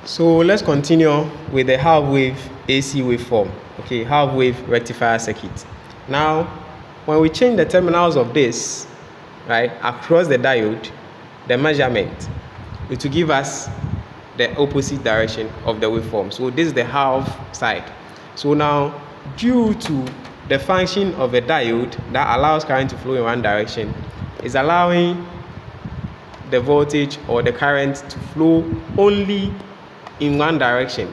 So let's continue with the half wave AC waveform. Okay, half wave rectifier circuit. Now, when we change the terminals of this, right, across the diode, the measurement, it will give us the opposite direction of the waveform. So this is the half side. So now, due to the function of a diode that allows current to flow in one direction, is allowing the voltage or the current to flow only in one direction,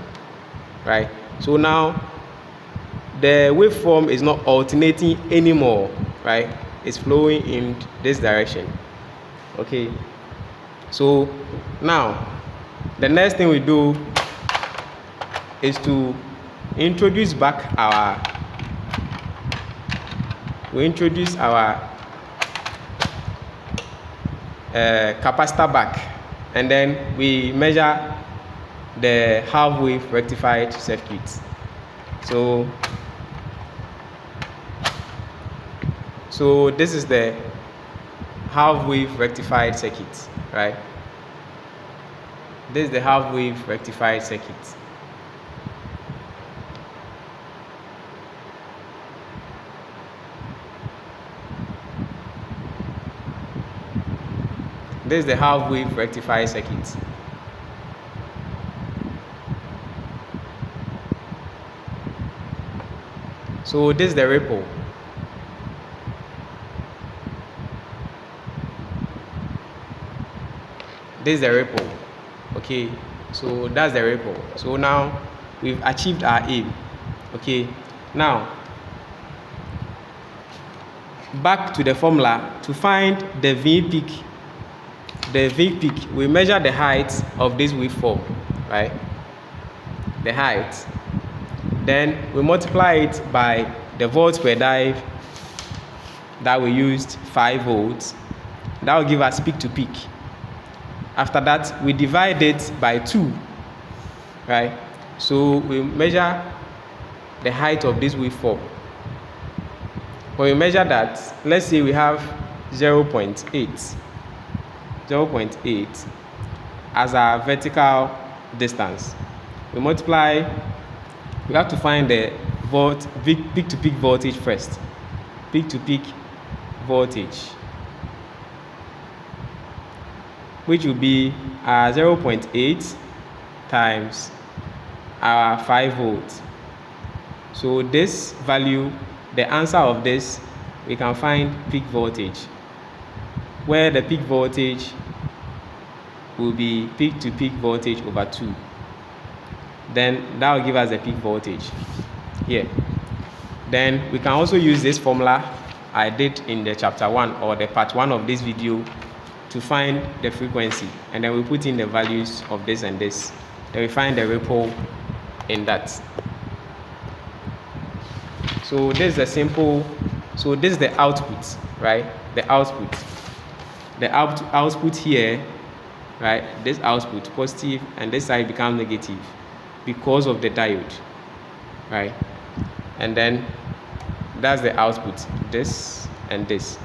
right? So now the waveform is not alternating anymore, right? It's flowing in this direction. Okay, so now the next thing we do is to introduce back our capacitor back, and then we measure the half wave rectified circuit. So this is the half wave rectified circuit, right? This is the half wave rectified circuit. This is the half wave rectified circuit. So this is the ripple. This is the ripple. Okay, so that's the ripple. So now we've achieved our aim. Okay, now back to the formula to find the V peak. The V peak, we measure the height of this waveform, right? The height. Then we multiply it by the volts per dive that we used, 5 volts. That will give us peak to peak. After that, we divide it by 2, right? So we measure the height of this waveform. When we measure that, let's say we have 0.8 as our vertical distance. We multiply, we have to find the peak to peak voltage first. Peak to peak voltage, which will be 0.8 times our 5 volts. So this value, the answer of this, we can find peak voltage, where the peak voltage will be peak to peak voltage over 2. Then that will give us the peak voltage here. Then we can also use this formula I did in the chapter 1 or the part 1 of this video to find the frequency, and then we put in the values of this and this. Then we find the ripple in that. So this is a simple, so this is the output, right? The output. The output here, right? This output positive, and this side becomes negative because of the diode, right? And then that's the output, this and this.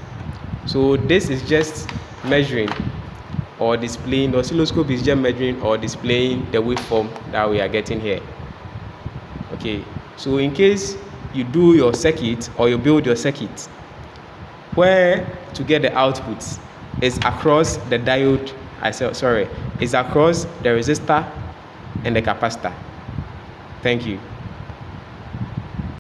So this is just measuring or displaying, the oscilloscope is just measuring or displaying the waveform that we are getting here. Okay, so in case you do your circuit or you build your circuit, where to get the output is across the diode, is across the resistor and the capacitor. Thank you.